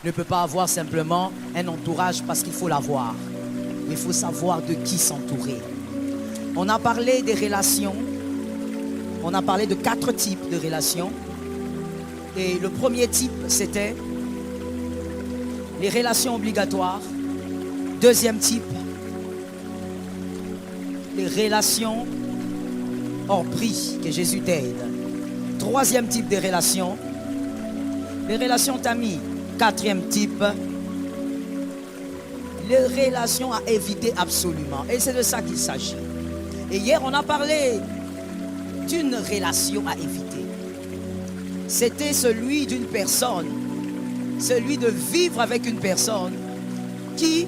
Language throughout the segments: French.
ne peut pas avoir simplement un entourage parce qu'il faut l'avoir. Il faut savoir de qui s'entourer. On a parlé des relations. On a parlé de 4 types de relations. Et le premier type, c'était les relations obligatoires. Deuxième type, les relations hors prix, que Jésus t'aide. Troisième type de relations, les relations d'amis. Quatrième type, les relations à éviter absolument. Et c'est de ça qu'il s'agit. Et hier, on a parlé d'une relation à éviter. C'était celui d'une personne, celui de vivre avec une personne qui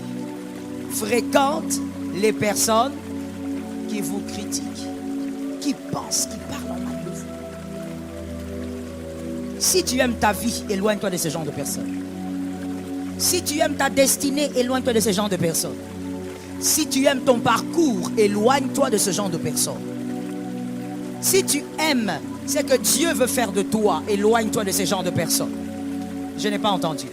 fréquente les personnes qui vous critiquent, qui pensent, qui parlent en mal de vous. Si tu aimes ta vie, éloigne-toi de ce genre de personnes. Si tu aimes ta destinée, éloigne-toi de ce genre de personnes. Si tu aimes ton parcours, éloigne-toi de ce genre de personnes. Si tu aimes ce que Dieu veut faire de toi, éloigne-toi de ce genre de personnes. Je n'ai pas entendu.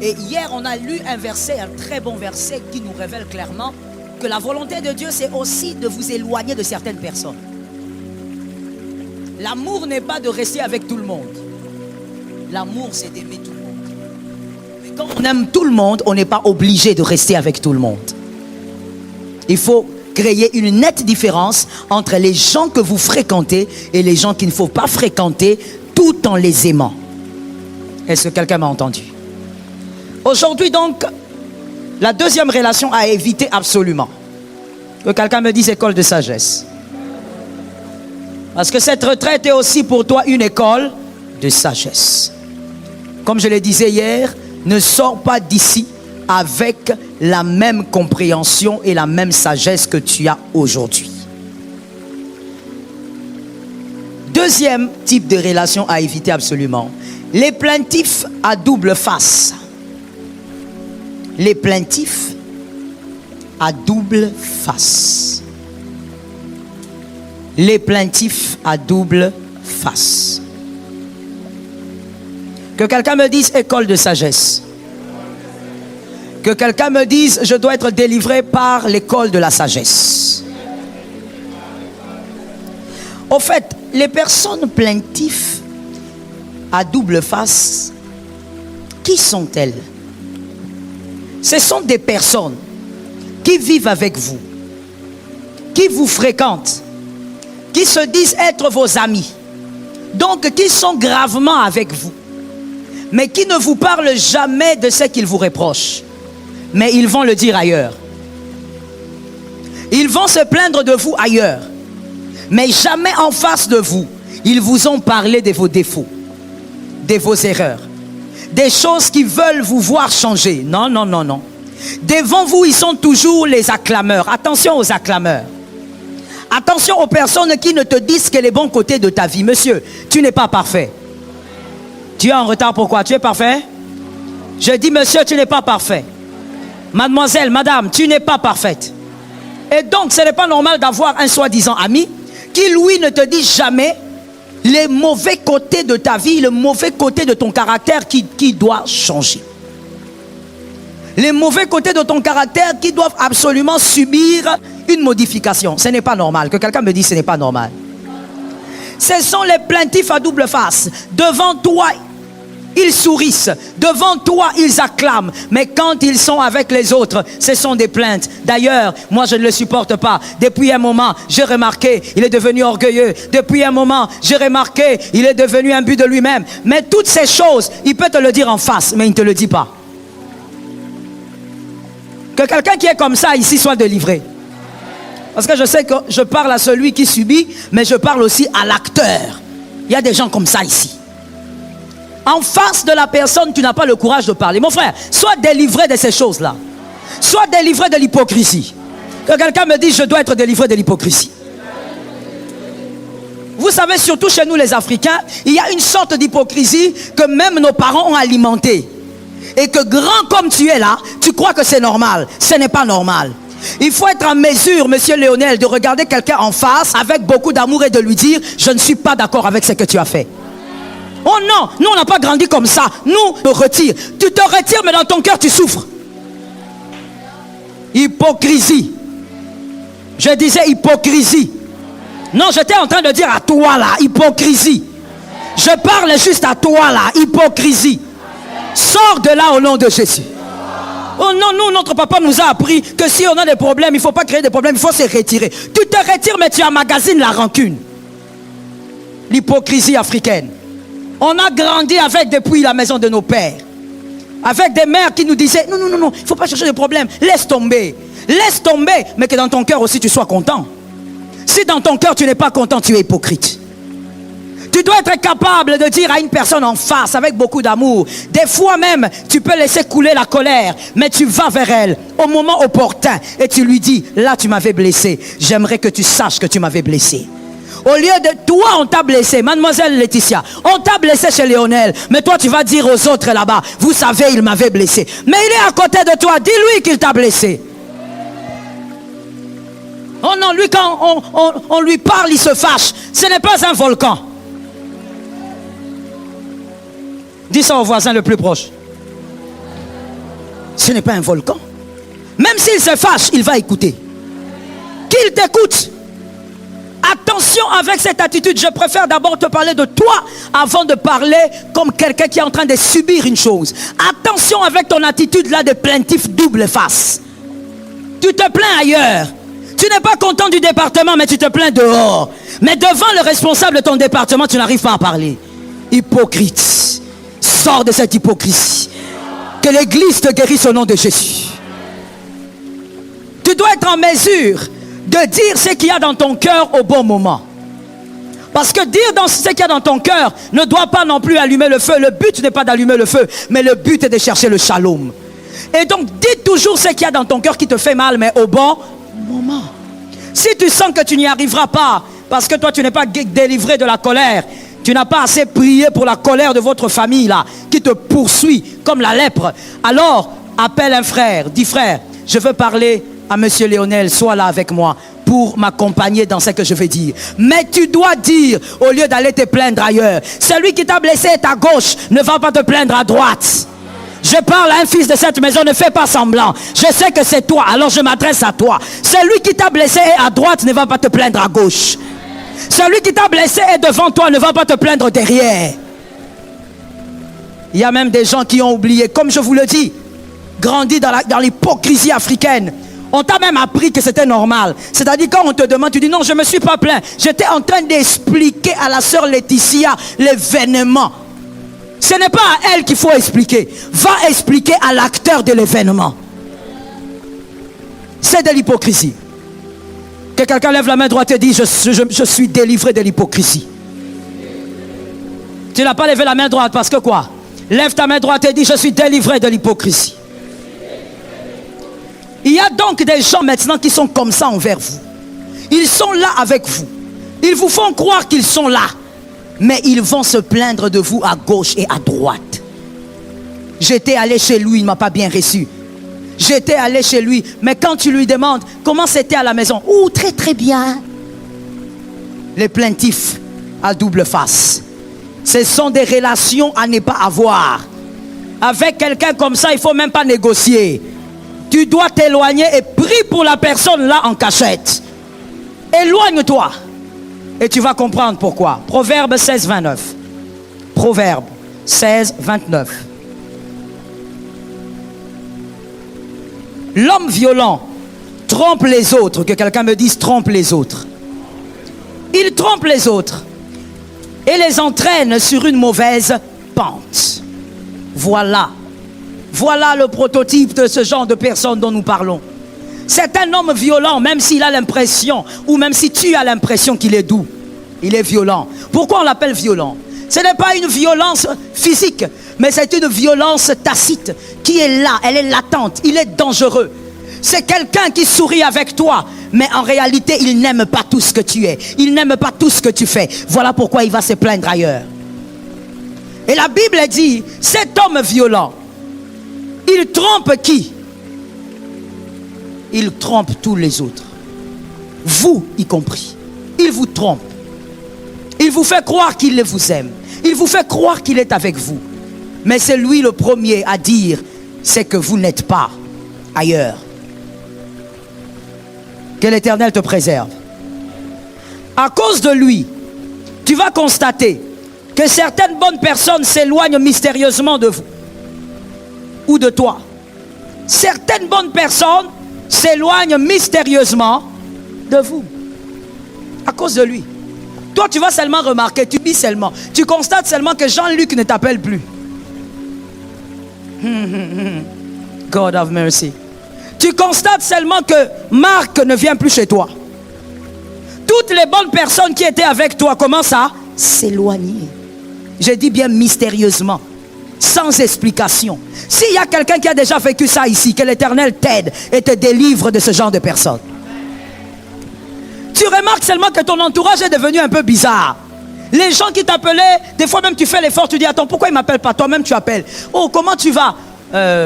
Et hier, on a lu un verset, un très bon verset qui nous révèle clairement que la volonté de Dieu, c'est aussi de vous éloigner de certaines personnes. L'amour n'est pas de rester avec tout le monde. L'amour, c'est d'aimer tout le monde. Mais quand on aime tout le monde, on n'est pas obligé de rester avec tout le monde. Il faut créer une nette différence entre les gens que vous fréquentez et les gens qu'il ne faut pas fréquenter tout en les aimant. Est-ce que quelqu'un m'a entendu? Aujourd'hui donc, la deuxième relation à éviter absolument. Que quelqu'un me dise école de sagesse. Parce que cette retraite est aussi pour toi une école de sagesse. Comme je le disais hier, ne sors pas d'ici avec la même compréhension et la même sagesse que tu as aujourd'hui. Deuxième type de relation à éviter absolument. Les plaintifs à double face. Les plaintifs à double face. Les plaintifs à double face. Que quelqu'un me dise école de sagesse. Que quelqu'un me dise je dois être délivré par l'école de la sagesse. Au fait, les personnes plaintives à double face, qui sont-elles? Ce sont des personnes qui vivent avec vous, qui vous fréquentent, qui se disent être vos amis, donc qui sont gravement avec vous, mais qui ne vous parlent jamais de ce qu'ils vous reprochent, mais ils vont le dire ailleurs. Ils vont se plaindre de vous ailleurs, mais jamais en face de vous. Ils vous ont parlé de vos défauts, de vos erreurs, des choses qui veulent vous voir changer. Non, non, non, non. Devant vous, ils sont toujours les acclameurs. Attention aux acclameurs. Attention aux personnes qui ne te disent que les bons côtés de ta vie. Monsieur, tu n'es pas parfait. Tu es en retard, pourquoi? Tu es parfait? Je dis, monsieur, tu n'es pas parfait. Mademoiselle, madame, tu n'es pas parfaite. Et donc, ce n'est pas normal d'avoir un soi-disant ami qui, lui, ne te dit jamais les mauvais côtés de ta vie, le mauvais côté de ton caractère qui doit changer. Les mauvais côtés de ton caractère qui doivent absolument subir une modification. Ce n'est pas normal. Que quelqu'un me dise ce n'est pas normal. Ce sont les plaintifs à double face. Devant toi, ils sourissent. Devant toi, ils acclament. Mais quand ils sont avec les autres, ce sont des plaintes. D'ailleurs, moi, je ne le supporte pas. Depuis un moment, j'ai remarqué, il est devenu orgueilleux. Depuis un moment, j'ai remarqué, il est devenu imbu de lui-même. Mais toutes ces choses, il peut te le dire en face, mais il ne te le dit pas. Que quelqu'un qui est comme ça ici soit délivré. Parce que je sais que je parle à celui qui subit, mais je parle aussi à l'acteur. Il y a des gens comme ça ici. En face de la personne, tu n'as pas le courage de parler. Mon frère, sois délivré de ces choses-là. Sois délivré de l'hypocrisie. Que quelqu'un me dise, je dois être délivré de l'hypocrisie. Vous savez, surtout chez nous les Africains, il y a une sorte d'hypocrisie que même nos parents ont alimentée. Et que grand comme tu es là, tu crois que c'est normal. Ce n'est pas normal. Il faut être en mesure, monsieur Léonel, de regarder quelqu'un en face avec beaucoup d'amour et de lui dire, je ne suis pas d'accord avec ce que tu as fait. Oh non, nous on n'a pas grandi comme ça. Nous, on te retire. Tu te retires, mais dans ton cœur, tu souffres. Hypocrisie. Je disais hypocrisie. Non, j'étais en train de dire à toi là, hypocrisie. Je parle juste à toi là, hypocrisie. Sors de là au nom de Jésus. Oh non, nous, notre papa nous a appris que si on a des problèmes, il ne faut pas créer des problèmes, il faut se retirer. Tu te retires, mais tu emmagasines la rancune. L'hypocrisie africaine. On a grandi avec depuis la maison de nos pères. Avec des mères qui nous disaient, non, il ne faut pas chercher de problème. Laisse tomber, mais que dans ton cœur aussi tu sois content. Si dans ton cœur tu n'es pas content, tu es hypocrite. Tu dois être capable de dire à une personne en face avec beaucoup d'amour. Des fois même, tu peux laisser couler la colère, mais tu vas vers elle au moment opportun et tu lui dis, là tu m'avais blessé, j'aimerais que tu saches que tu m'avais blessé. Au lieu de toi, on t'a blessé, mademoiselle Laetitia, on t'a blessé chez Lionel, mais toi tu vas dire aux autres là-bas, vous savez, il m'avait blessé. Mais il est à côté de toi, dis-lui qu'il t'a blessé. Oh non, lui quand on lui parle, il se fâche. Ce n'est pas un volcan. Dis ça au voisin le plus proche. Ce n'est pas un volcan. Même s'il se fâche, il va écouter. Qu'il t'écoute. Attention avec cette attitude. Je préfère d'abord te parler de toi avant de parler comme quelqu'un qui est en train de subir une chose. Attention avec ton attitude là de plaintif double face. Tu te plains ailleurs. Tu n'es pas content du département, mais tu te plains dehors. Mais devant le responsable de ton département, tu n'arrives pas à parler. Hypocrite. Sors de cette hypocrisie. Que l'église te guérisse au nom de Jésus. Tu dois être en mesure de dire ce qu'il y a dans ton cœur au bon moment. Parce que dire ce qu'il y a dans ton cœur ne doit pas non plus allumer le feu. Le but n'est pas d'allumer le feu, mais le but est de chercher le shalom. Et donc, dis toujours ce qu'il y a dans ton cœur qui te fait mal, mais au bon moment. Si tu sens que tu n'y arriveras pas, parce que toi tu n'es pas délivré de la colère, tu n'as pas assez prié pour la colère de votre famille là, qui te poursuit comme la lèpre, alors appelle un frère, dis frère, je veux parler à monsieur Lionel, sois là avec moi pour m'accompagner dans ce que je vais dire. Mais tu dois dire, au lieu d'aller te plaindre ailleurs, celui qui t'a blessé est à gauche, ne va pas te plaindre à droite. Je parle à un fils de cette maison, ne fais pas semblant. Je sais que c'est toi, alors je m'adresse à toi. Celui qui t'a blessé est à droite, ne va pas te plaindre à gauche. Celui qui t'a blessé est devant toi, ne va pas te plaindre derrière. Il y a même des gens qui ont oublié, comme je vous le dis, grandi dans l'hypocrisie africaine. On t'a même appris que c'était normal. C'est-à-dire quand on te demande, tu dis non, je ne me suis pas plaint. J'étais en train d'expliquer à la sœur Laetitia l'événement. Ce n'est pas à elle qu'il faut expliquer. Va expliquer à l'acteur de l'événement. C'est de l'hypocrisie. Que quelqu'un lève la main droite et dit je suis délivré de l'hypocrisie. Tu n'as pas levé la main droite parce que quoi? Lève ta main droite et dis je suis délivré de l'hypocrisie. Il y a donc des gens maintenant qui sont comme ça envers vous. Ils sont là avec vous. Ils vous font croire qu'ils sont là. Mais ils vont se plaindre de vous à gauche et à droite. J'étais allé chez lui, il ne m'a pas bien reçu. J'étais allé chez lui, mais quand tu lui demandes comment c'était à la maison, oh très très bien. Les plaintifs à double face. Ce sont des relations à ne pas avoir. Avec quelqu'un comme ça, il ne faut même pas négocier. Tu dois t'éloigner et prie pour la personne là en cachette. Éloigne-toi. Et tu vas comprendre pourquoi. Proverbe 16, 29. Proverbe 16, 29. L'homme violent trompe les autres. Que quelqu'un me dise trompe les autres. Il trompe les autres. Et les entraîne sur une mauvaise pente. Voilà. Voilà le prototype de ce genre de personne dont nous parlons. C'est un homme violent, même s'il a l'impression, ou même si tu as l'impression qu'il est doux. Il est violent. Pourquoi on l'appelle violent? Ce n'est pas une violence physique, mais c'est une violence tacite qui est là, elle est latente, il est dangereux. C'est quelqu'un qui sourit avec toi, mais en réalité, il n'aime pas tout ce que tu es. Il n'aime pas tout ce que tu fais. Voilà pourquoi il va se plaindre ailleurs. Et la Bible dit, cet homme violent, il trompe qui? Il trompe tous les autres. Vous y compris. Il vous trompe. Il vous fait croire qu'il vous aime. Il vous fait croire qu'il est avec vous. Mais c'est lui le premier à dire, c'est que vous n'êtes pas ailleurs. Que l'Éternel te préserve. À cause de lui, tu vas constater que certaines bonnes personnes s'éloignent mystérieusement de vous ou de toi. Certaines bonnes personnes s'éloignent mystérieusement de vous à cause de lui. Toi, tu vas seulement remarquer, tu dis seulement, tu constates seulement que Jean-Luc ne t'appelle plus. God have mercy. Tu constates seulement que Marc ne vient plus chez toi. Toutes les bonnes personnes qui étaient avec toi commencent à s'éloigner. Je dis bien mystérieusement, sans explication. S'il y a quelqu'un qui a déjà vécu ça ici, que l'Éternel t'aide et te délivre de ce genre de personnes. Tu remarques seulement que ton entourage est devenu un peu bizarre. Les gens qui t'appelaient, des fois même tu fais l'effort, tu dis attends, pourquoi ils ne m'appellent pas? Toi-même tu appelles. Oh, comment tu vas?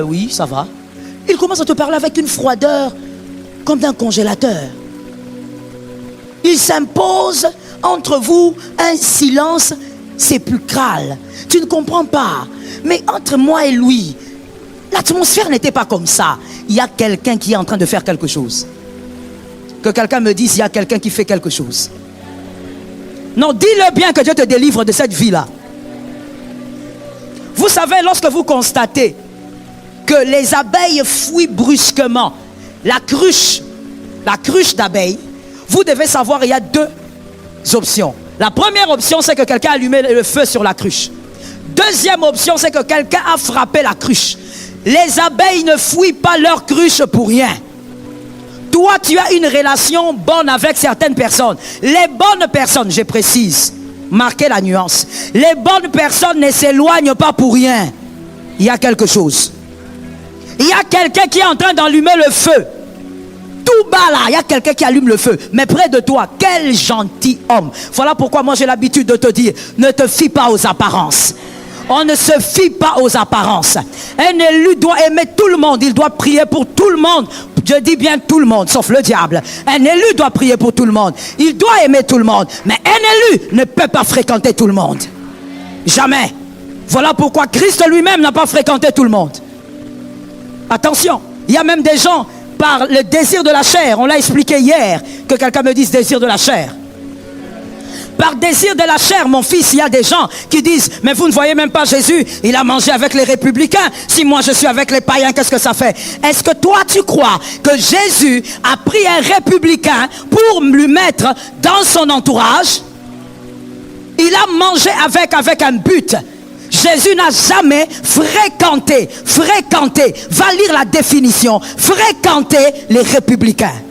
Oui, ça va. Ils commencent à te parler avec une froideur comme d'un congélateur. Il s'impose entre vous un silence sépulcral. Tu ne comprends pas. Mais entre moi et lui, l'atmosphère n'était pas comme ça. Il y a quelqu'un qui est en train de faire quelque chose. Que quelqu'un me dise, il y a quelqu'un qui fait quelque chose. Non, dis-le bien que Dieu te délivre de cette vie-là. Vous savez, lorsque vous constatez que les abeilles fuient brusquement la cruche d'abeilles, vous devez savoir qu'il y a deux options. La première option, c'est que quelqu'un a allumé le feu sur la cruche. Deuxième option, c'est que quelqu'un a frappé la cruche. Les abeilles ne fuient pas leur cruche pour rien. Toi, tu as une relation bonne avec certaines personnes. Les bonnes personnes, je précise, marquez la nuance. Les bonnes personnes ne s'éloignent pas pour rien. Il y a quelque chose. Il y a quelqu'un qui est en train d'allumer le feu. Tout bas là, il y a quelqu'un qui allume le feu. Mais près de toi, quel gentil homme. Voilà pourquoi moi j'ai l'habitude de te dire, ne te fie pas aux apparences. On ne se fie pas aux apparences. Un élu doit aimer tout le monde. Il doit prier pour tout le monde. Je dis bien tout le monde, sauf le diable. Un élu doit prier pour tout le monde. Il doit aimer tout le monde. Mais un élu ne peut pas fréquenter tout le monde. Jamais. Voilà pourquoi Christ lui-même n'a pas fréquenté tout le monde. Attention, il y a même des gens par le désir de la chair. On l'a expliqué hier, que quelqu'un me dise désir de la chair. Par désir de la chair, mon fils, il y a des gens qui disent, mais vous ne voyez même pas Jésus, il a mangé avec les républicains. Si moi je suis avec les païens, qu'est-ce que ça fait? Est-ce que toi tu crois que Jésus a pris un républicain pour lui mettre dans son entourage? Il a mangé avec un but. Jésus n'a jamais fréquenté, va lire la définition, fréquenté les républicains.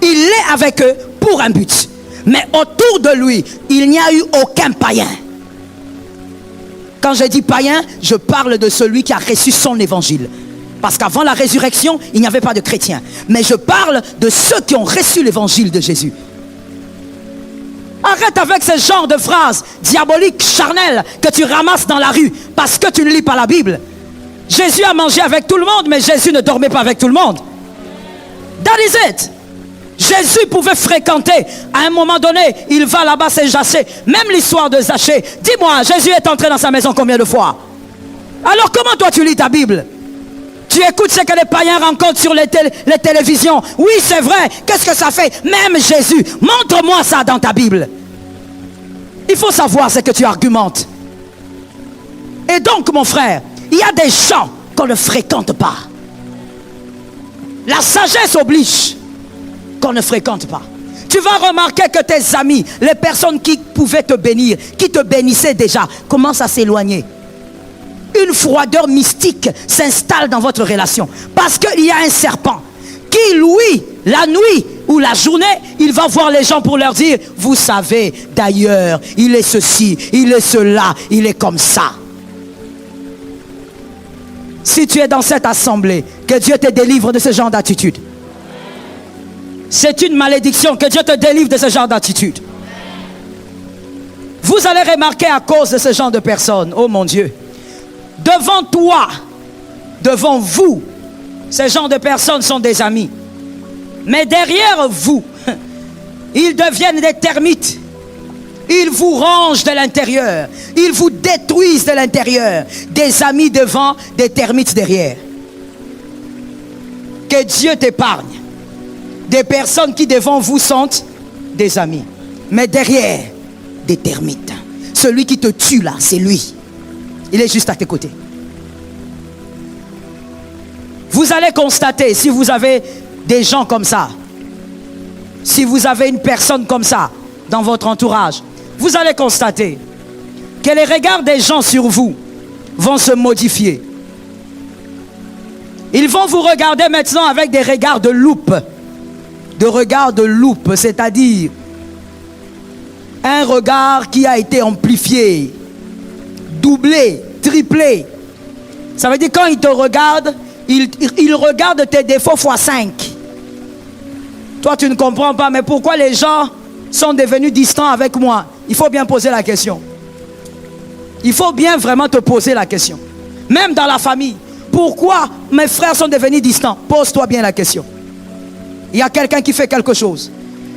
Il est avec eux pour un but. Mais autour de lui, il n'y a eu aucun païen. Quand je dis païen, je parle de celui qui a reçu son évangile. Parce qu'avant la résurrection, il n'y avait pas de chrétiens. Mais je parle de ceux qui ont reçu l'évangile de Jésus. Arrête avec ce genre de phrases diaboliques, charnelles, que tu ramasses dans la rue parce que tu ne lis pas la Bible. Jésus a mangé avec tout le monde, mais Jésus ne dormait pas avec tout le monde. That is it. Jésus pouvait fréquenter. À un moment donné, il va là-bas s'enjasser. Même l'histoire de Zachée. Dis-moi, Jésus est entré dans sa maison combien de fois? Alors comment toi tu lis ta Bible? Tu écoutes ce que les païens rencontrent sur les télévisions. Oui, c'est vrai. Qu'est-ce que ça fait? Même Jésus. Montre-moi ça dans ta Bible. Il faut savoir ce que tu argumentes. Et donc, mon frère, il y a des gens qu'on ne fréquente pas. La sagesse oblige qu'on ne fréquente pas. Tu vas remarquer que tes amis, les personnes qui pouvaient te bénir, qui te bénissaient déjà, commencent à s'éloigner. Une froideur mystique s'installe dans votre relation. Parce qu'il y a un serpent qui, lui, la nuit ou la journée, il va voir les gens pour leur dire, vous savez, d'ailleurs, il est ceci, il est cela, il est comme ça. Si tu es dans cette assemblée, que Dieu te délivre de ce genre d'attitude. C'est une malédiction, que Dieu te délivre de ce genre d'attitude. Vous allez remarquer à cause de ce genre de personnes, oh mon Dieu, devant toi, devant vous, ces gens de personnes sont des amis. Mais derrière vous, ils deviennent des termites. Ils vous rongent de l'intérieur. Ils vous détruisent de l'intérieur. Des amis devant, des termites derrière. Que Dieu t'épargne. Des personnes qui devant vous sont des amis. Mais derrière, des termites. Celui qui te tue là, c'est lui. Il est juste à tes côtés. Vous allez constater, si vous avez des gens comme ça, si vous avez une personne comme ça dans votre entourage, vous allez constater que les regards des gens sur vous vont se modifier. Ils vont vous regarder maintenant avec des regards de loupe. De regard de loupe, c'est-à-dire un regard qui a été amplifié, doublé, triplé. Ça veut dire quand ils te regardent, ils regardent tes défauts fois 5. Toi, tu ne comprends pas, mais pourquoi les gens sont devenus distants avec moi? Il faut bien poser la question. Il faut bien vraiment te poser la question. Même dans la famille, pourquoi mes frères sont devenus distants? Pose-toi bien la question. Il y a quelqu'un qui fait quelque chose.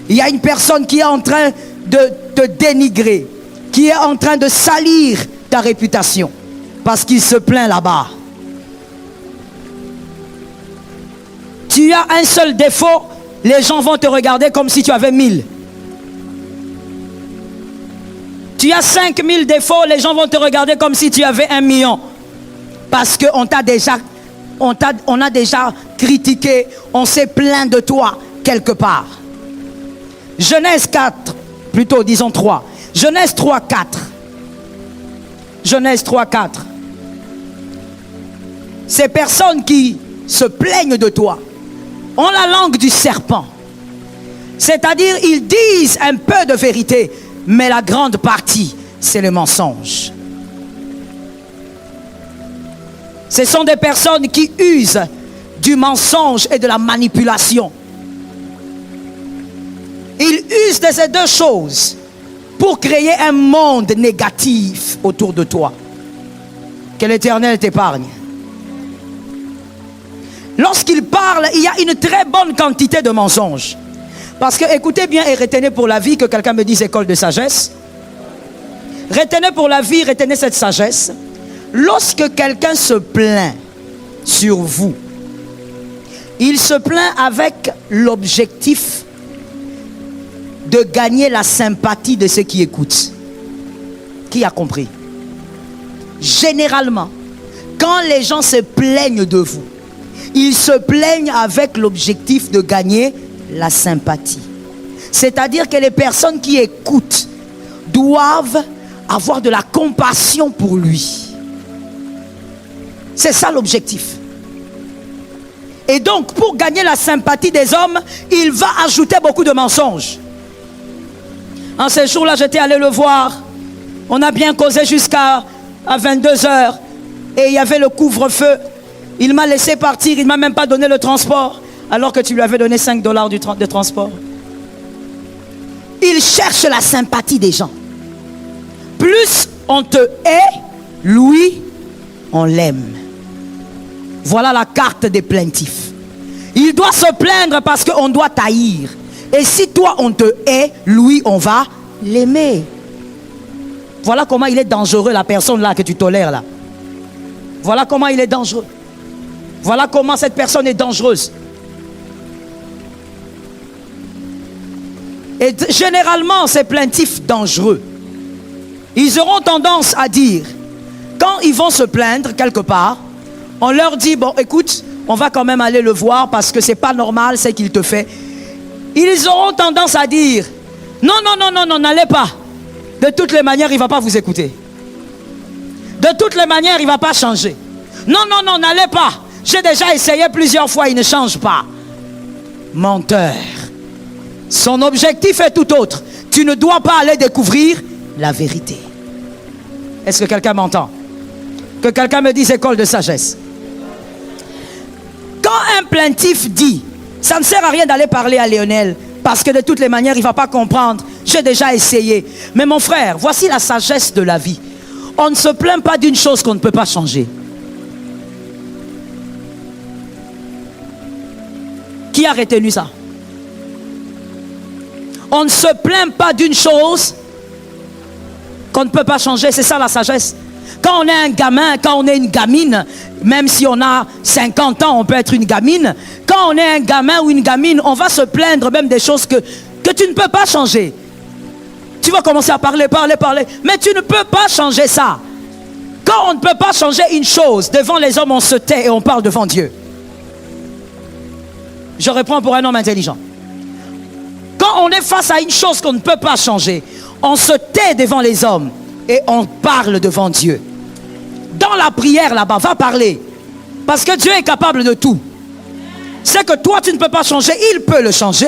Il y a une personne qui est en train de te dénigrer, qui est en train de salir ta réputation, parce qu'il se plaint là-bas. Tu as un seul défaut, les gens vont te regarder comme si tu avais 1000. Tu as 5000 défauts, les gens vont te regarder comme si tu avais 1 million. Parce qu'on t'a déjà, on a déjà critiqué, on s'est plaint de toi quelque part. Genèse 4, plutôt disons 3. Genèse 3, 4. Genèse 3, 4. Ces personnes qui se plaignent de toi ont la langue du serpent. C'est-à-dire, ils disent un peu de vérité, mais la grande partie, c'est le mensonge. Ce sont des personnes qui usent du mensonge et de la manipulation. Ils usent de ces deux choses pour créer un monde négatif autour de toi. Que l'Éternel t'épargne. Lorsqu'ils parlent, il y a une très bonne quantité de mensonges. Parce que, écoutez bien et retenez pour la vie, que quelqu'un me dise école de sagesse. Retenez pour la vie, retenez cette sagesse. Lorsque quelqu'un se plaint sur vous, il se plaint avec l'objectif de gagner la sympathie de ceux qui écoutent. Qui a compris? Généralement, quand les gens se plaignent de vous, ils se plaignent avec l'objectif de gagner la sympathie. C'est-à-dire que les personnes qui écoutent doivent avoir de la compassion pour lui. C'est ça l'objectif. Et donc, pour gagner la sympathie des hommes, il va ajouter beaucoup de mensonges. En ce jour-là, j'étais allé le voir. On a bien causé jusqu'à 22h. Et il y avait le couvre-feu. Il m'a laissé partir. Il ne m'a même pas donné le transport. Alors que tu lui avais donné $5 de transport. Il cherche la sympathie des gens. Plus on te hait, lui, on l'aime. Voilà la carte des plaintifs. Il doit se plaindre parce qu'on doit taillir. Et si toi on te hait, lui on va l'aimer. Voilà comment il est dangereux, la personne là que tu tolères là. Voilà comment il est dangereux. Voilà comment cette personne est dangereuse. Et généralement ces plaintifs dangereux, ils auront tendance à dire, quand ils vont se plaindre quelque part, on leur dit, bon écoute, on va quand même aller le voir parce que c'est pas normal ce qu'il te fait. Ils auront tendance à dire, non, n'allez pas. De toutes les manières, il ne va pas vous écouter. De toutes les manières, il ne va pas changer. Non, n'allez pas. J'ai déjà essayé plusieurs fois, il ne change pas. Menteur. Son objectif est tout autre. Tu ne dois pas aller découvrir la vérité. Est-ce que quelqu'un m'entend? Que quelqu'un me dise école de sagesse. Quand un plaintif dit, ça ne sert à rien d'aller parler à Lionel, parce que de toutes les manières, il ne va pas comprendre. J'ai déjà essayé. Mais mon frère, voici la sagesse de la vie. On ne se plaint pas d'une chose qu'on ne peut pas changer. Qui a retenu ça? On ne se plaint pas d'une chose qu'on ne peut pas changer. C'est ça la sagesse. Quand on est un gamin, quand on est une gamine, même si on a 50 ans, on peut être une gamine. Quand on est un gamin ou une gamine, on va se plaindre même des choses que tu ne peux pas changer. Tu vas commencer à parler, mais tu ne peux pas changer ça. Quand on ne peut pas changer une chose, devant les hommes, on se tait et on parle devant Dieu. Je réponds pour un homme intelligent. Quand on est face à une chose qu'on ne peut pas changer, on se tait devant les hommes et on parle devant Dieu. Dans la prière là-bas, va parler. Parce que Dieu est capable de tout. C'est que toi tu ne peux pas changer, il peut le changer.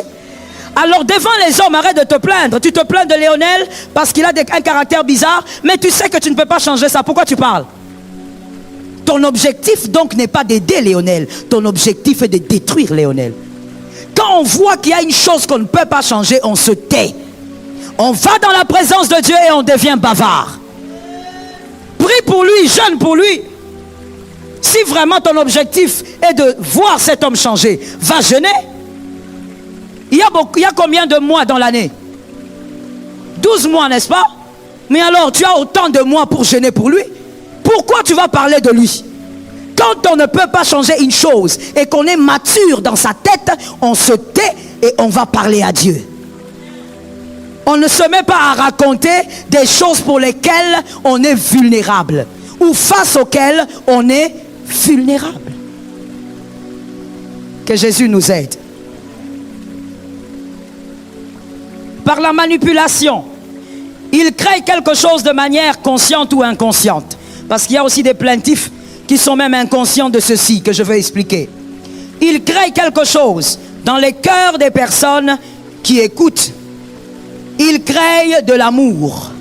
Alors devant les hommes, arrête de te plaindre. Tu te plains de Léonel parce qu'il a un caractère bizarre, mais tu sais que tu ne peux pas changer ça. Pourquoi tu parles? Ton objectif donc n'est pas d'aider Léonel. Ton objectif est de détruire Léonel. Quand on voit qu'il y a une chose qu'on ne peut pas changer, on se tait. On va dans la présence de Dieu et on devient bavard. Prie pour lui, jeûne pour lui. Si vraiment ton objectif est de voir cet homme changer, va jeûner. Il y a combien de mois dans l'année? 12 mois, n'est-ce pas? Mais alors, tu as autant de mois pour jeûner pour lui. Pourquoi tu vas parler de lui? Quand on ne peut pas changer une chose et qu'on est mature dans sa tête, on se tait et on va parler à Dieu. On ne se met pas à raconter des choses pour lesquelles on est vulnérable ou face auxquelles on est vulnérable. Que Jésus nous aide. Par la manipulation, il crée quelque chose de manière consciente ou inconsciente. Parce qu'il y a aussi des plaintifs qui sont même inconscients de ceci que je vais expliquer. Il crée quelque chose dans les cœurs des personnes qui écoutent. Il crée de l'amour,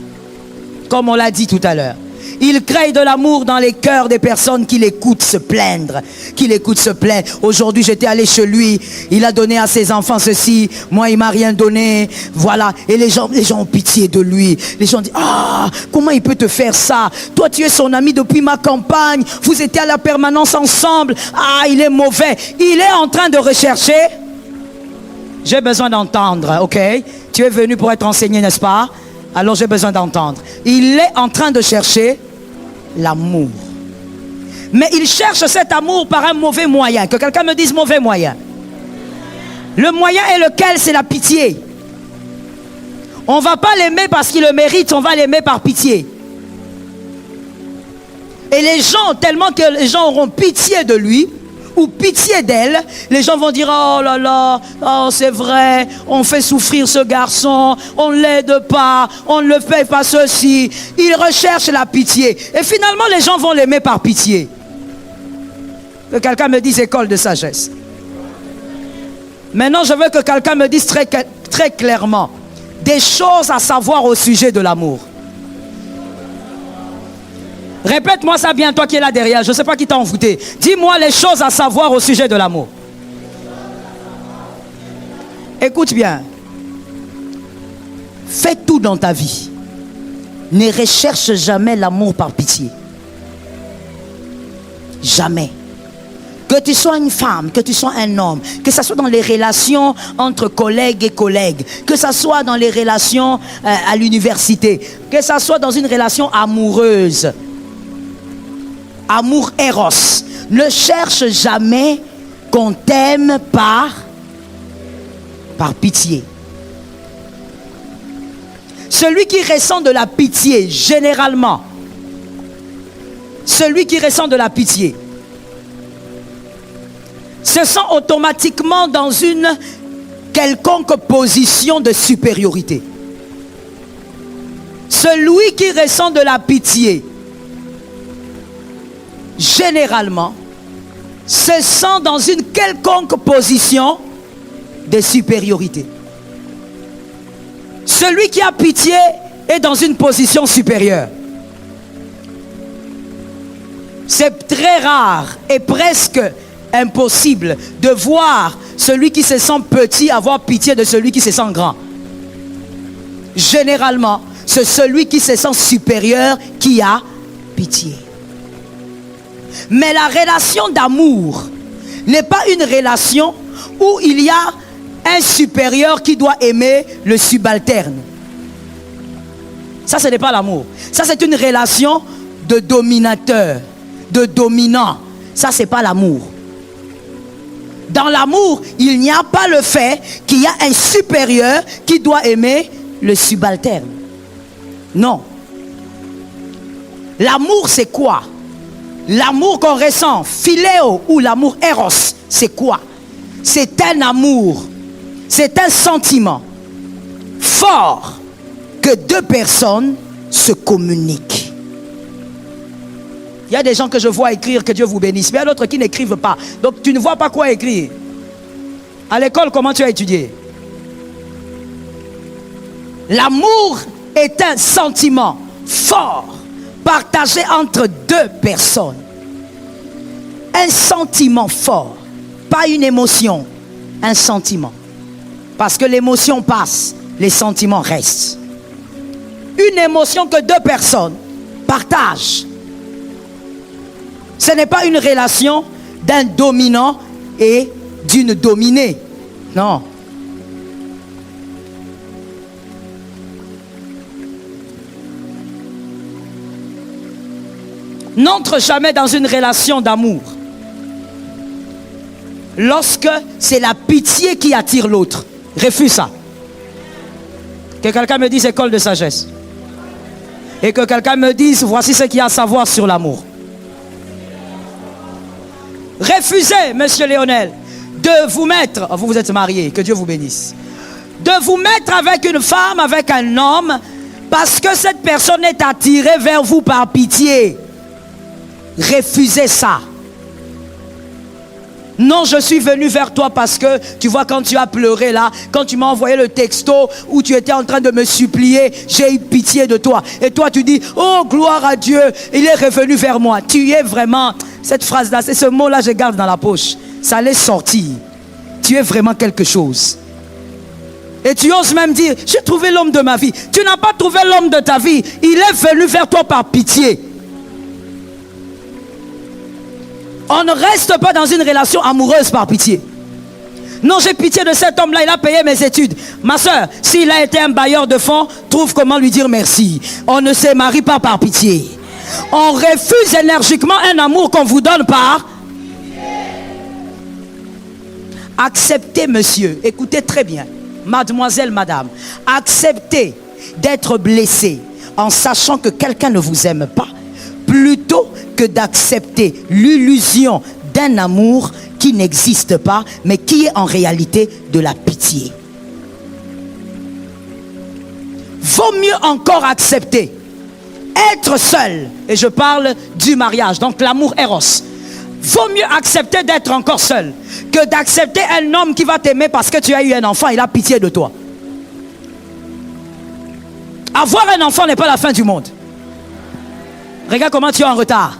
comme on l'a dit tout à l'heure. Il crée de l'amour dans les cœurs des personnes qui l'écoutent se plaindre, qui l'écoutent se plaindre. Aujourd'hui, j'étais allé chez lui, il a donné à ses enfants ceci, moi il m'a rien donné, voilà. Et les gens ont pitié de lui. Les gens disent, ah, comment il peut te faire ça? Toi, tu es son ami depuis ma campagne, vous étiez à la permanence ensemble. Ah, il est mauvais. Il est en train de rechercher. J'ai besoin d'entendre, ok? Tu es venu pour être enseigné, n'est-ce pas? Alors j'ai besoin d'entendre. Il est en train de chercher l'amour. Mais il cherche cet amour par un mauvais moyen. Que quelqu'un me dise mauvais moyen. Le moyen est lequel? C'est la pitié. On ne va pas l'aimer parce qu'il le mérite, on va l'aimer par pitié. Et les gens, tellement que les gens auront pitié de lui, ou pitié d'elle, les gens vont dire, oh là là, oh c'est vrai, on fait souffrir ce garçon, on ne l'aide pas, on ne le fait pas ceci. Il recherche la pitié. Et finalement, les gens vont l'aimer par pitié. Que quelqu'un me dise école de sagesse. Maintenant, je veux que quelqu'un me dise très, très clairement des choses à savoir au sujet de l'amour. Répète-moi ça bien, toi qui es là derrière. Je ne sais pas qui t'a envoûté. Dis-moi les choses à savoir au sujet de l'amour. Écoute bien. Fais tout dans ta vie. Ne recherche jamais l'amour par pitié. Jamais. Que tu sois une femme, que tu sois un homme, que ce soit dans les relations entre collègues et collègues, que ce soit dans les relations à l'université, que ce soit dans une relation amoureuse. Amour éros. Ne cherche jamais qu'on t'aime par pitié. Celui qui ressent de la pitié, généralement, celui qui ressent de la pitié, se sent automatiquement dans une quelconque position de supériorité. Celui qui ressent de la pitié, généralement, se sent dans une quelconque position de supériorité. Celui qui a pitié est dans une position supérieure. C'est très rare et presque impossible de voir celui qui se sent petit avoir pitié de celui qui se sent grand. Généralement, c'est celui qui se sent supérieur qui a pitié. Mais la relation d'amour n'est pas une relation où il y a un supérieur qui doit aimer le subalterne. Ça, ce n'est pas l'amour. Ça, c'est une relation de dominateur, de dominant. Ça, c'est pas l'amour. Dans l'amour, il n'y a pas le fait qu'il y a un supérieur qui doit aimer le subalterne. Non. L'amour, c'est quoi? L'amour qu'on ressent, philéo ou l'amour éros, c'est quoi? C'est un amour, c'est un sentiment fort que deux personnes se communiquent. Il y a des gens que je vois écrire que Dieu vous bénisse, mais il y a d'autres qui n'écrivent pas. Donc tu ne vois pas quoi écrire. À l'école, comment tu as étudié? L'amour est un sentiment fort partagé entre deux personnes. Un sentiment fort, pas une émotion, un sentiment. Parce que l'émotion passe, les sentiments restent. Une émotion que deux personnes partagent. Ce n'est pas une relation d'un dominant et d'une dominée. Non. N'entre jamais dans une relation d'amour lorsque c'est la pitié qui attire l'autre. Refuse ça. Que quelqu'un me dise école de sagesse. Et que quelqu'un me dise voici ce qu'il y a à savoir sur l'amour. Refusez, monsieur Léonel, de vous mettre, vous êtes marié, que Dieu vous bénisse, de vous mettre avec une femme, avec un homme, parce que cette personne est attirée vers vous par pitié. Refusez ça. Non, je suis venu vers toi parce que, tu vois, quand tu as pleuré là, quand tu m'as envoyé le texto où tu étais en train de me supplier, j'ai eu pitié de toi. Et toi, tu dis, oh, gloire à Dieu, il est revenu vers moi. Tu es vraiment, cette phrase-là, c'est ce mot-là, je garde dans la poche. Ça allait sortir. Tu es vraiment quelque chose. Et tu oses même dire, j'ai trouvé l'homme de ma vie. Tu n'as pas trouvé l'homme de ta vie. Il est venu vers toi par pitié. On ne reste pas dans une relation amoureuse par pitié. Non, j'ai pitié de cet homme-là, il a payé mes études. Ma soeur, s'il a été un bailleur de fonds, trouve comment lui dire merci. On ne se marie pas par pitié. On refuse énergiquement un amour qu'on vous donne par acceptez, monsieur, écoutez très bien, mademoiselle, madame, acceptez d'être blessé en sachant que quelqu'un ne vous aime pas, plutôt que d'accepter l'illusion d'un amour qui n'existe pas, mais qui est en réalité de la pitié. Vaut mieux encore accepter être seul, et je parle du mariage, donc l'amour éros. Vaut mieux accepter d'être encore seul que d'accepter un homme qui va t'aimer parce que tu as eu un enfant, il a pitié de toi. Avoir un enfant n'est pas la fin du monde. Regarde comment tu es en retard.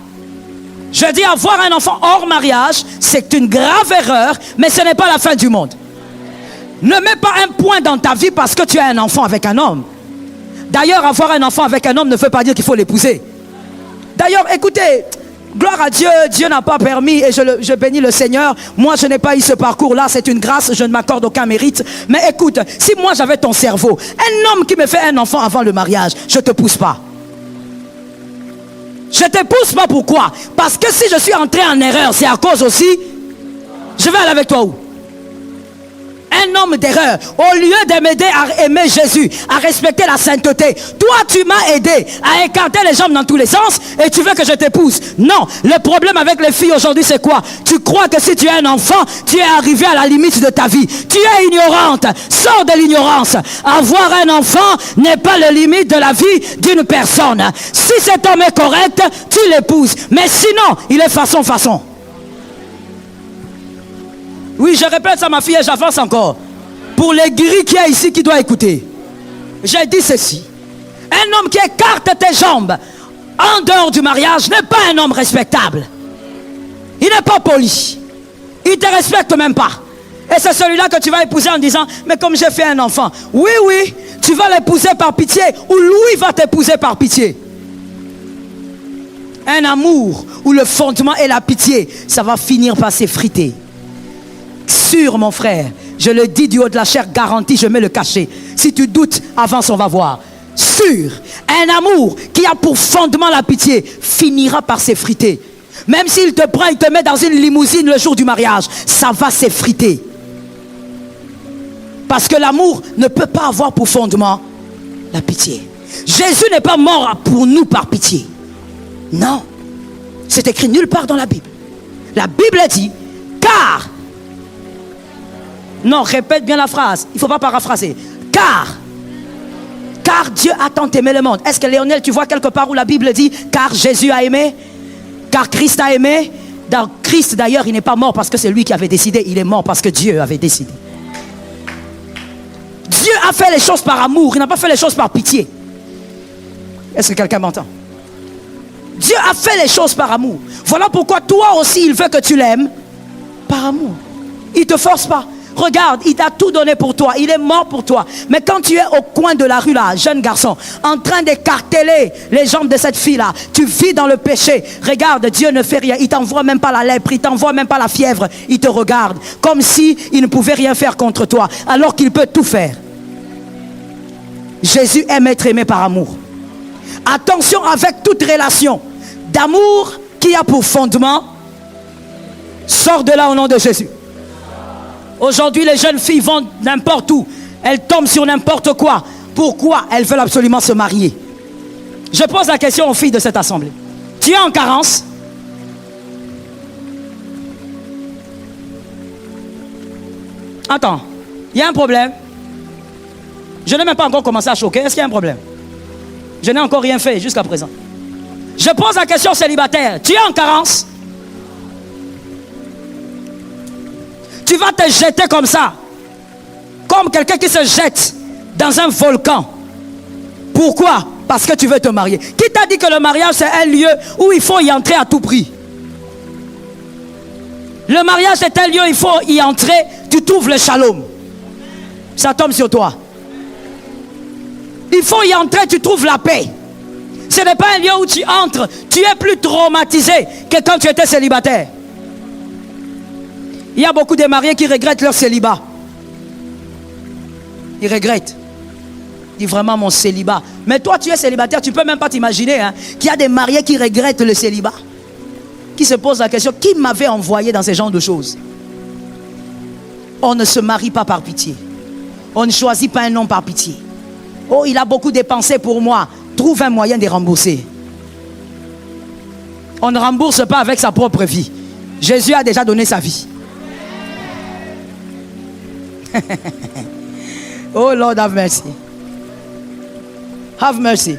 Je dis avoir un enfant hors mariage, c'est une grave erreur, mais ce n'est pas la fin du monde. Ne mets pas un point dans ta vie parce que tu as un enfant avec un homme. D'ailleurs, avoir un enfant avec un homme ne veut pas dire qu'il faut l'épouser. D'ailleurs, écoutez, gloire à Dieu, Dieu n'a pas permis, et je bénis le Seigneur. Moi, je n'ai pas eu ce parcours-là, c'est une grâce, je ne m'accorde aucun mérite. Mais écoute, si moi j'avais ton cerveau, un homme qui me fait un enfant avant le mariage, je ne te pousse pas. Je ne te pousse pas, pourquoi? Parce que si je suis entré en erreur, c'est à cause aussi, je vais aller avec toi où? Un homme d'erreur, au lieu de m'aider à aimer Jésus, à respecter la sainteté, toi tu m'as aidé à écarter les jambes dans tous les sens et tu veux que je t'épouse. Non, le problème avec les filles aujourd'hui c'est quoi? Tu crois que si tu es un enfant, tu es arrivé à la limite de ta vie. Tu es ignorante, sors de l'ignorance. Avoir un enfant n'est pas la limite de la vie d'une personne. Si cet homme est correct, tu l'épouses. Mais sinon, il est façon. Oui, je répète ça, ma fille, et j'avance encore. Pour les gris qui est ici, qui doit écouter. J'ai dit ceci. Un homme qui écarte tes jambes en dehors du mariage n'est pas un homme respectable. Il n'est pas poli. Il ne te respecte même pas. Et c'est celui-là que tu vas épouser en disant, mais comme j'ai fait un enfant. Oui, tu vas l'épouser par pitié, ou lui va t'épouser par pitié. Un amour où le fondement est la pitié, ça va finir par s'effriter. Sûr, mon frère, je le dis du haut de la chair, garanti, je mets le cachet. Si tu doutes, avance, on va voir. sûr, un amour qui a pour fondement la pitié finira par s'effriter. Même s'il te prend, il te met dans une limousine le jour du mariage, ça va s'effriter. Parce que l'amour ne peut pas avoir pour fondement la pitié. Jésus n'est pas mort pour nous par pitié. Non. C'est écrit nulle part dans la Bible. La Bible dit, car... Non, répète bien la phrase. Il ne faut pas paraphraser. Car Dieu a tant aimé le monde. Est-ce que Léonel, tu vois quelque part où la Bible dit, car Jésus a aimé? Car Christ a aimé? Dans Christ d'ailleurs, il n'est pas mort parce que c'est lui qui avait décidé. Il est mort parce que Dieu avait décidé. Dieu a fait les choses par amour. Il n'a pas fait les choses par pitié. Est-ce que quelqu'un m'entend? Dieu a fait les choses par amour. Voilà pourquoi toi aussi, il veut que tu l'aimes par amour. Il ne te force pas. Regarde, il t'a tout donné pour toi. Il est mort pour toi. Mais quand tu es au coin de la rue là, jeune garçon, en train d'écarteler les jambes de cette fille là, tu vis dans le péché. Regarde, Dieu ne fait rien. Il t'envoie même pas la lèpre, il t'envoie même pas la fièvre. Il te regarde comme si il ne pouvait rien faire contre toi, alors qu'il peut tout faire. Jésus aime être aimé par amour. Attention avec toute relation d'amour qui a pour fondement. Sors de là au nom de Jésus. Aujourd'hui, les jeunes filles vont n'importe où. Elles tombent sur n'importe quoi. Pourquoi? Elles veulent absolument se marier. Je pose la question aux filles de cette assemblée. Tu es en carence? Attends, il y a un problème. Je n'ai même pas encore commencé à choquer. Est-ce qu'il y a un problème? Je n'ai encore rien fait jusqu'à présent. Je pose la question aux célibataires. Tu es en carence? Tu vas te jeter comme ça. Comme quelqu'un qui se jette dans un volcan. Pourquoi? Parce que tu veux te marier. Qui t'a dit que le mariage c'est un lieu où il faut y entrer à tout prix? Le mariage c'est un lieu où il faut y entrer. Tu trouves le shalom. Ça tombe sur toi. Il faut y entrer, tu trouves la paix. Ce n'est pas un lieu où tu entres. Tu es plus traumatisé que quand tu étais célibataire. Il y a beaucoup de mariés qui regrettent leur célibat. Ils regrettent. Ils disent vraiment mon célibat. Mais toi tu es célibataire, tu ne peux même pas t'imaginer qu'il y a des mariés qui regrettent le célibat. Qui se posent la question, qui m'avait envoyé dans ce genre de choses? On ne se marie pas par pitié. On ne choisit pas un homme par pitié. Oh, il a beaucoup dépensé pour moi. Trouve un moyen de rembourser. On ne rembourse pas avec sa propre vie. Jésus a déjà donné sa vie. Oh Lord, have mercy. Have mercy.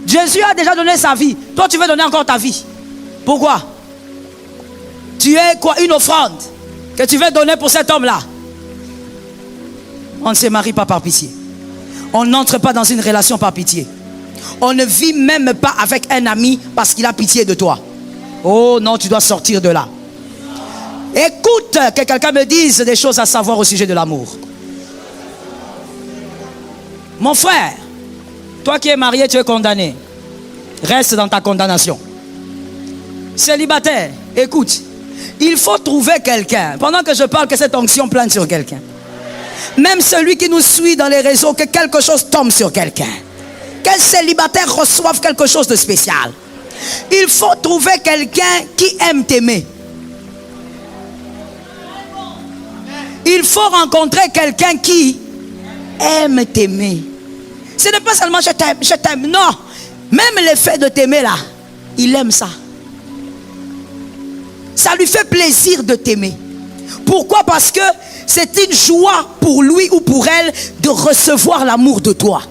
Jésus a déjà donné sa vie. Toi, tu veux donner encore ta vie. Pourquoi? Tu es quoi? Une offrande que tu veux donner pour cet homme-là. On ne se marie pas par pitié. On n'entre pas dans une relation par pitié. On ne vit même pas avec un ami parce qu'il a pitié de toi. Oh non, tu dois sortir de là. Écoute que quelqu'un me dise des choses à savoir au sujet de l'amour. Mon frère, toi qui es marié, tu es condamné. Reste dans ta condamnation. Célibataire, écoute. Il faut trouver quelqu'un. Pendant que je parle, que cette onction plane sur quelqu'un. Même celui qui nous suit dans les réseaux, que quelque chose tombe sur quelqu'un. Quel célibataire reçoive quelque chose de spécial. Il faut trouver quelqu'un qui aime t'aimer. Il faut rencontrer quelqu'un qui aime t'aimer. Ce n'est pas seulement je t'aime, non. Même l'effet de t'aimer là, il aime ça. Ça lui fait plaisir de t'aimer. Pourquoi? Parce que c'est une joie pour lui ou pour elle de recevoir l'amour de toi.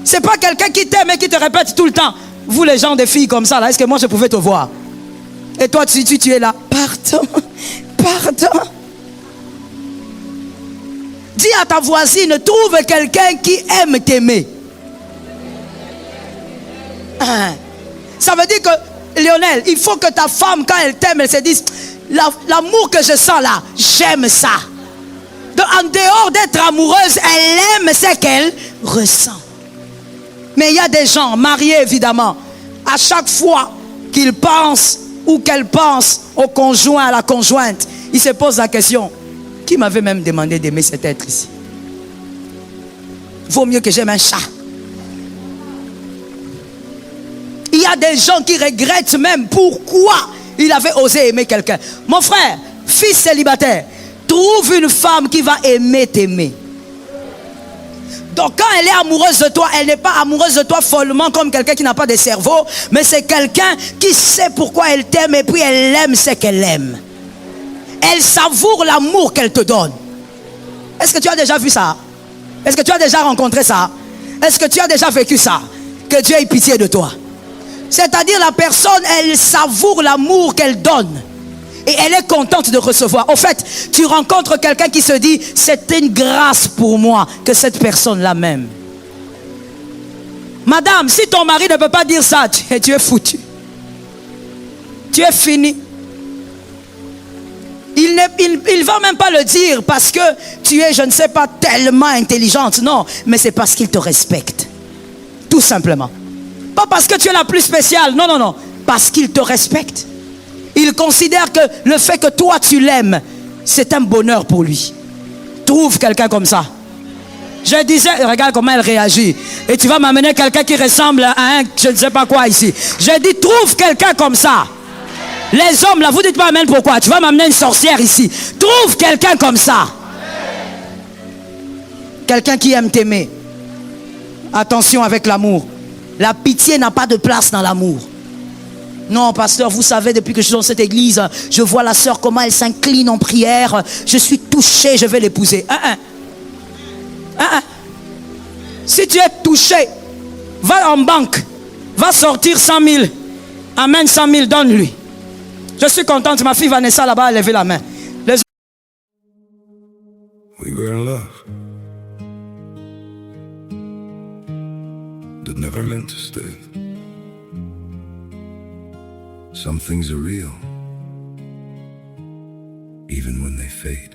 C'est pas quelqu'un qui t'aime et qui te répète tout le temps. Vous les gens des filles comme ça là, est-ce que moi je pouvais te voir? Et toi tu es là. Pardon, pardon. Dis à ta voisine, trouve quelqu'un qui aime t'aimer. Ça veut dire que, Lionel, il faut que ta femme, quand elle t'aime, elle se dise, l'amour que je sens là, j'aime ça. En dehors d'être amoureuse, elle aime ce qu'elle ressent. Mais il y a des gens mariés évidemment, à chaque fois qu'ils pensent ou qu'elle pense au conjoint, à la conjointe, ils se posent la question, qui m'avait même demandé d'aimer cet être ici? Vaut mieux que j'aime un chat. Il y a des gens qui regrettent même pourquoi il avait osé aimer quelqu'un. Mon frère, fils célibataire, trouve une femme qui va aimer t'aimer. Donc quand elle est amoureuse de toi, elle n'est pas amoureuse de toi follement comme quelqu'un qui n'a pas de cerveau, mais c'est quelqu'un qui sait pourquoi elle t'aime et puis elle aime ce qu'elle aime. Elle savoure l'amour qu'elle te donne. Est-ce que tu as déjà vu ça? Est-ce que tu as déjà rencontré ça? Est-ce que tu as déjà vécu ça? Que Dieu ait pitié de toi. C'est-à-dire la personne, elle savoure l'amour qu'elle donne. Et elle est contente de recevoir. Au fait, tu rencontres quelqu'un qui se dit, c'est une grâce pour moi que cette personne-là m'aime. Madame, si ton mari ne peut pas dire ça, tu es foutu. Tu es fini. Il ne va même pas le dire parce que tu es, je ne sais pas, tellement intelligente. Non, mais c'est parce qu'il te respecte. Tout simplement. Pas parce que tu es la plus spéciale. Non, non, non. Parce qu'il te respecte. Il considère que le fait que toi tu l'aimes, c'est un bonheur pour lui. Trouve quelqu'un comme ça. Je disais, regarde comment elle réagit. Et tu vas m'amener quelqu'un qui ressemble à un, je ne sais pas quoi ici. Je dis, trouve quelqu'un comme ça. Les hommes là, vous dites pas amen pourquoi. Tu vas m'amener une sorcière ici. Trouve quelqu'un comme ça. Quelqu'un qui aime t'aimer. Attention avec l'amour. La pitié n'a pas de place dans l'amour. Non, pasteur, vous savez, depuis que je suis dans cette église, je vois la sœur, comment elle s'incline en prière. Je suis touché, je vais l'épouser. Si tu es touché, va en banque. Va sortir 100 000. Amène 100 000, donne-lui. Je suis contente, ma fille Vanessa là-bas a levé la main. We were in love that never meant to stay. Some things are real, even when they fade.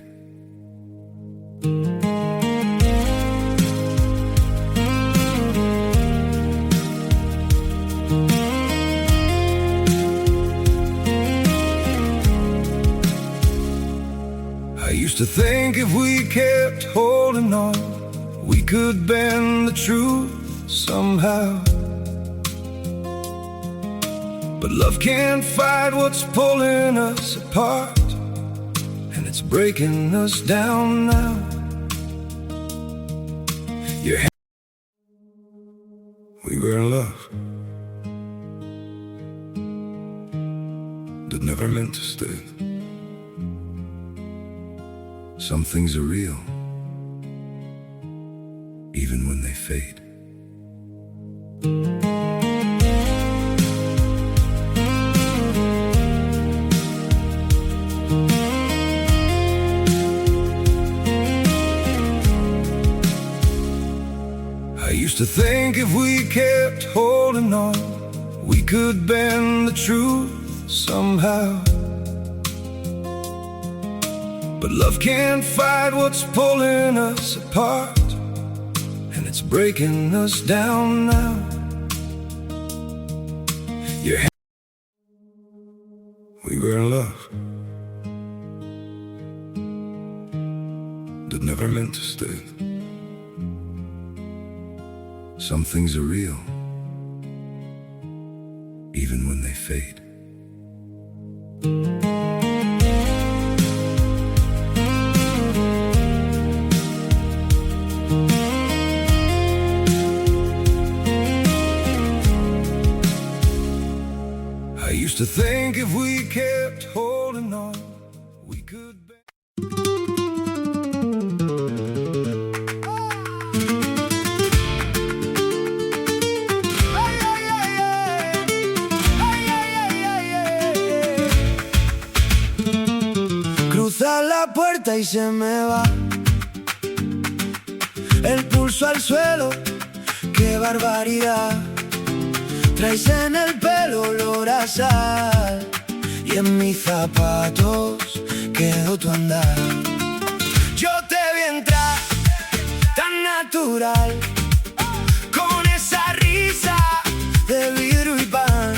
I used to think if we kept holding on, we could bend the truth somehow. But love can't fight what's pulling us apart, and it's breaking us down now. We were in love that never meant to stay. Some things are real, even when they fade. I used to think if we kept holding on, we could bend the truth somehow. But love can't fight what's pulling us apart, and it's breaking us down now. We were in love that never meant to stay. Some things are real, even when they fade. I used to think if we kept holding on, we could. Cruza la puerta y se me va el pulso al suelo, qué barbaridad. Traes en el pelo olor a sal y en mis zapatos quedó tu andar. Yo te vi entrar tan natural, con esa risa de vidrio y pan,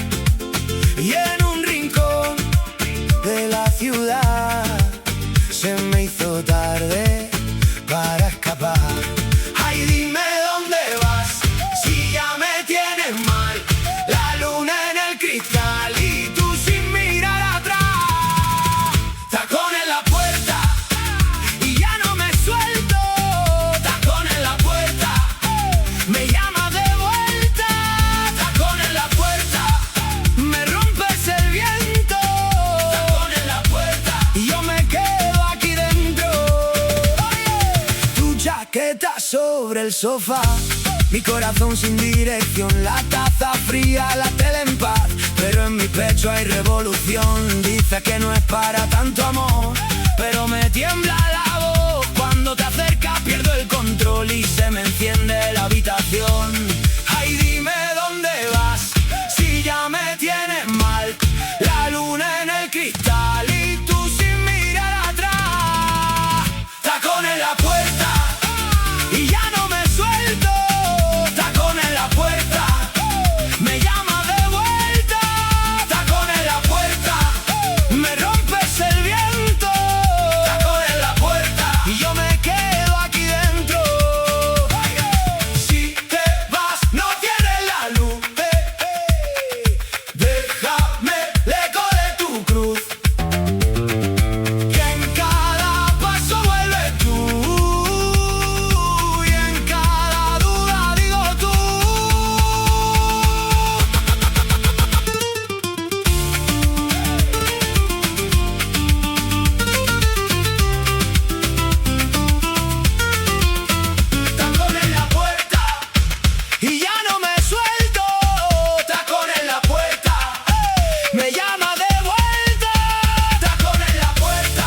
y en un rincón de la ciudad se me hizo tarde para escapar. Ay, dime dónde sobre el sofá. Mi corazón sin dirección, la taza fría, la tele en paz. Pero en mi pecho hay revolución. Dice que no es para tanto amor, pero me tiembla la voz. Cuando te acercas pierdo el control y se me enciende la habitación. Ay, dime dónde vas, si ya me tienes mal. La luna en el cristal y tú sin mirar atrás. Tacón en la puerta y ya no me suelto. Tacón en la puerta, me llama de vuelta. Tacón en la puerta, me rompes el viento. Tacón en la puerta y yo me quedo aquí dentro. Si te vas no tienes la luz, déjame el eco de tu cruz. Que en cada paso vuelves tú y en cada duda digo tú. Tacón en la puerta y ya no me suelto. Tacón en la puerta, me llama de vuelta. Tacón en la puerta,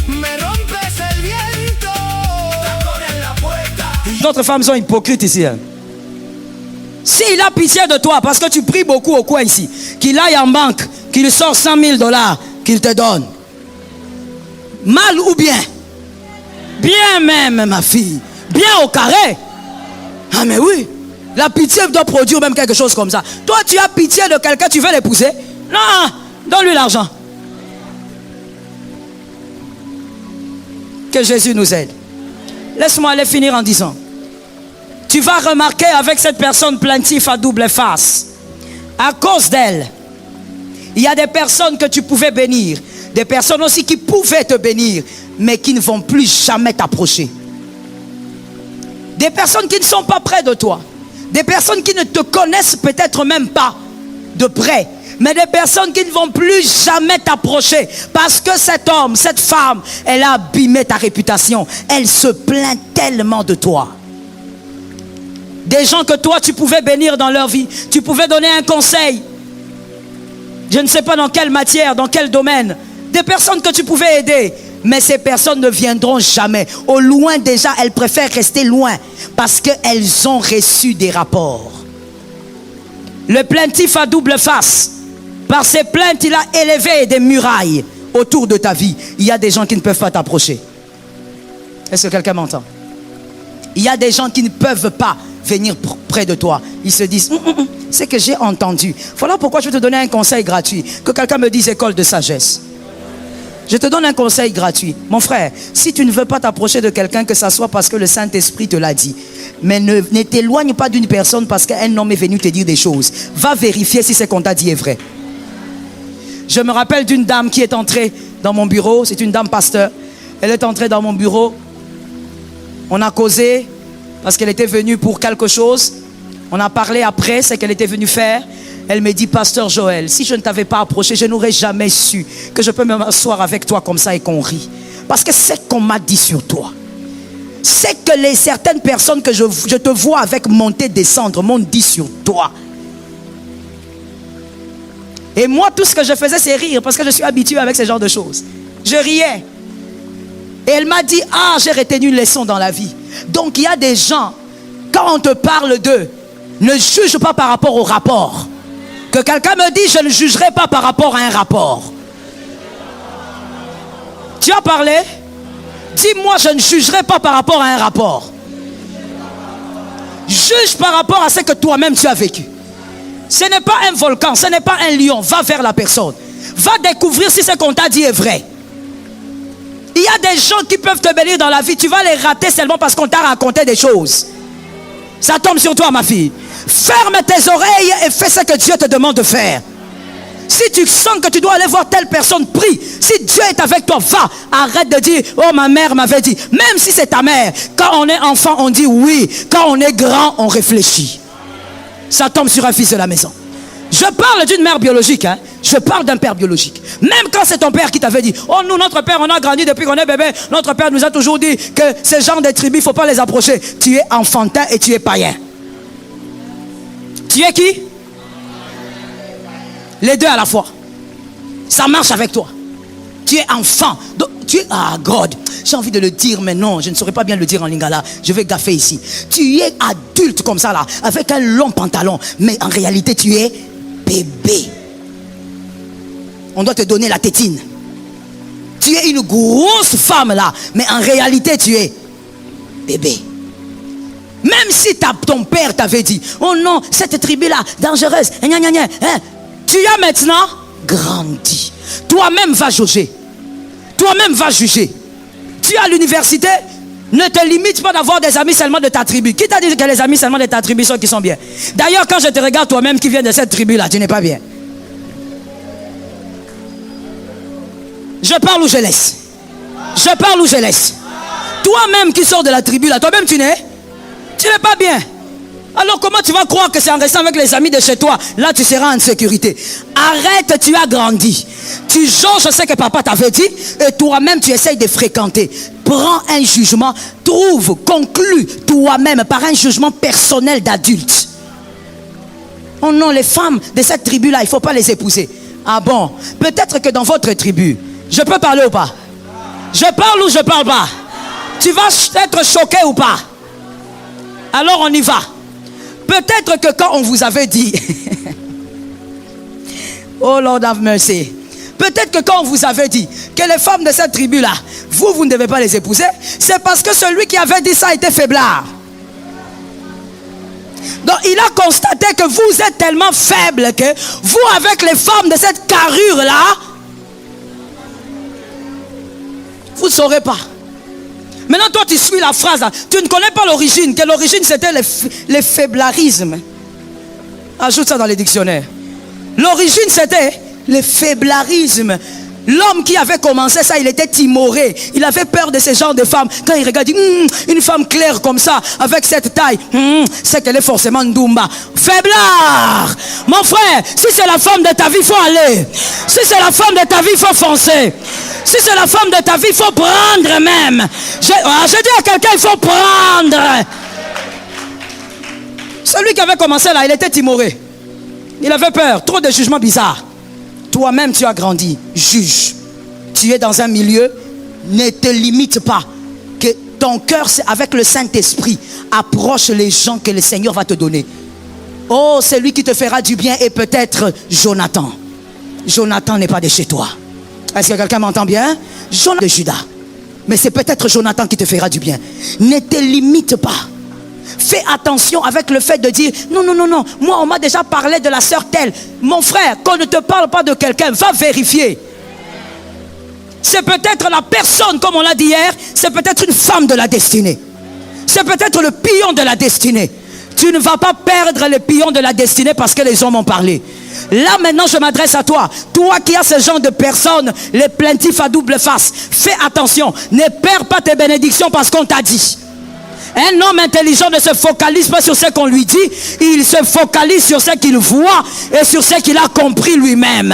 me rompes el viento. Tacón en la puerta. D'autres femmes sont hypocrites ici. Hein. S'il a pitié de toi, parce que tu pries beaucoup au coin ici, qu'il aille en banque, qu'il sort 100 000 $, qu'il te donne. Mal ou bien? Bien même, ma fille. Bien au carré. Ah mais oui. La pitié doit produire même quelque chose comme ça. Toi, tu as pitié de quelqu'un, tu veux l'épouser? Non, donne-lui l'argent. Que Jésus nous aide. Laisse-moi aller finir en disant. Tu vas remarquer avec cette personne plaintive à double face. À cause d'elle, il y a des personnes que tu pouvais bénir. Des personnes aussi qui pouvaient te bénir, mais qui ne vont plus jamais t'approcher. Des personnes qui ne sont pas près de toi. Des personnes qui ne te connaissent peut-être même pas de près. Mais des personnes qui ne vont plus jamais t'approcher. Parce que cet homme, cette femme, elle a abîmé ta réputation. Elle se plaint tellement de toi. Des gens que toi, tu pouvais bénir dans leur vie. Tu pouvais donner un conseil. Je ne sais pas dans quelle matière, dans quel domaine. Des personnes que tu pouvais aider. Mais ces personnes ne viendront jamais. Au loin déjà, elles préfèrent rester loin. Parce qu'elles ont reçu des rapports. Le plaintif à double face. Par ses plaintes, il a élevé des murailles autour de ta vie. Il y a des gens qui ne peuvent pas t'approcher. Est-ce que quelqu'un m'entend? Il y a des gens qui ne peuvent pas venir près de toi. Ils se disent, c'est que j'ai entendu. Voilà pourquoi je vais te donner un conseil gratuit. Que quelqu'un me dise école de sagesse. Je te donne un conseil gratuit. Mon frère, si tu ne veux pas t'approcher de quelqu'un, que ça soit parce que le Saint-Esprit te l'a dit. Mais ne t'éloigne pas d'une personne parce qu'un homme est venu te dire des choses. Va vérifier si ce qu'on t'a dit est vrai. Je me rappelle d'une dame qui est entrée dans mon bureau. C'est une dame pasteur. Elle est entrée dans mon bureau. On a causé parce qu'elle était venue pour quelque chose. On a parlé après ce qu'elle était venue faire. Elle me dit, pasteur Joël, si je ne t'avais pas approché, je n'aurais jamais su que je peux m'asseoir avec toi comme ça et qu'on rit. Parce que c'est qu'on m'a dit sur toi. C'est que certaines personnes que je te vois avec monter, descendre, m'ont dit sur toi. Et moi, tout ce que je faisais, c'est rire parce que je suis habitué avec ce genre de choses. Je riais. Et elle m'a dit, ah, j'ai retenu une leçon dans la vie. Donc, il y a des gens, quand on te parle d'eux, ne juge pas par rapport au rapport. Que quelqu'un me dise, je ne jugerai pas par rapport à un rapport. Tu as parlé? Dis-moi, je ne jugerai pas par rapport à un rapport. Juge par rapport à ce que toi-même tu as vécu. Ce n'est pas un volcan, ce n'est pas un lion. Va vers la personne. Va découvrir si ce qu'on t'a dit est vrai. Il y a des gens qui peuvent te bénir dans la vie. Tu vas les rater seulement parce qu'on t'a raconté des choses. Ça tombe sur toi, ma fille. Ferme tes oreilles et fais ce que Dieu te demande de faire. Si tu sens que tu dois aller voir telle personne, prie. Si Dieu est avec toi, va. Arrête de dire, oh ma mère m'avait dit. Même si c'est ta mère, quand on est enfant, on dit oui. Quand on est grand, on réfléchit. Ça tombe sur un fils de la maison. Je parle d'une mère biologique. Hein. Je parle d'un père biologique. Même quand c'est ton père qui t'avait dit, oh nous, notre père, on a grandi depuis qu'on est bébé. Notre père nous a toujours dit que ces gens de tribus, il ne faut pas les approcher. Tu es enfantin et tu es païen. Tu es qui? Les deux à la fois. Ça marche avec toi. Tu es enfant. Donc, tu es... Ah, God. J'ai envie de le dire, mais non, je ne saurais pas bien le dire en lingala. Je vais gaffer ici. Tu es adulte comme ça, là, avec un long pantalon. Mais en réalité, tu es bébé. On doit te donner la tétine. Tu es une grosse femme, là. Mais en réalité, tu es bébé. Même si ton père t'avait dit, oh non, cette tribu-là, dangereuse, gna, gna, gna, hein, tu as maintenant grandi. Toi-même vas jauger. Toi-même vas juger. Tu es à l'université, ne te limite pas d'avoir des amis seulement de ta tribu. Qui t'a dit que les amis seulement de ta tribu sont qui sont bien? D'ailleurs, quand je te regarde toi-même qui viens de cette tribu-là, tu n'es pas bien. Je parle ou je laisse? Je parle ou je laisse? Toi-même qui sors de la tribu là, toi-même tu n'es pas bien. Alors comment tu vas croire que c'est en restant avec les amis de chez toi, là tu seras en sécurité? Arrête, tu as grandi. Tu jauges ce que papa t'avait dit et toi-même tu essayes de fréquenter. Prends un jugement, trouve, conclue toi-même par un jugement personnel d'adulte. Oh non, les femmes de cette tribu-là, il ne faut pas les épouser. Ah bon? Peut-être que dans votre tribu, je peux parler ou pas? Je parle ou je parle pas? Tu vas être choqué ou pas? Alors on y va. Peut-être que quand on vous avait dit oh Lord have mercy. Peut-être que quand on vous avait dit que les femmes de cette tribu-là, vous ne devez pas les épouser, c'est parce que celui qui avait dit ça était faiblard. Donc il a constaté que vous êtes tellement faible que vous, avec les femmes de cette carrure-là, vous ne saurez pas. Maintenant, toi, tu suis la phrase là. Tu ne connais pas l'origine. Que l'origine, c'était les faiblarismes. Ajoute ça dans les dictionnaires. L'origine, c'était les faiblarismes. L'homme qui avait commencé ça, il était timoré. Il avait peur de ce genre de femmes. Quand il regarde, il dit, une femme claire comme ça, avec cette taille, c'est qu'elle est forcément Ndumba. Faiblard! Mon frère, si c'est la femme de ta vie, il faut aller. Si c'est la femme de ta vie, il faut foncer. Si c'est la femme de ta vie, il faut prendre même. Je dis à quelqu'un, il faut prendre. Celui qui avait commencé là, il était timoré. Il avait peur, trop de jugements bizarres. Toi-même, tu as grandi. Juge. Tu es dans un milieu. Ne te limite pas. Que ton cœur, avec le Saint-Esprit, approche les gens que le Seigneur va te donner. Oh, celui qui te fera du bien est peut-être Jonathan. Jonathan n'est pas de chez toi. Est-ce que quelqu'un m'entend bien? Jonathan de Judas. Mais c'est peut-être Jonathan qui te fera du bien. Ne te limite pas. Fais attention avec le fait de dire non, non, non, non, moi on m'a déjà parlé de la sœur telle. Mon frère, qu'on ne te parle pas de quelqu'un, va vérifier. C'est peut-être la personne, comme on l'a dit hier, c'est peut-être une femme de la destinée. C'est peut-être le pion de la destinée. Tu ne vas pas perdre le pion de la destinée parce que les hommes ont parlé. Là maintenant je m'adresse à toi. Toi qui as ce genre de personnes, les plaintifs à double face. Fais attention, ne perds pas tes bénédictions parce qu'on t'a dit. Un homme intelligent ne se focalise pas sur ce qu'on lui dit. Il se focalise sur ce qu'il voit et sur ce qu'il a compris lui-même.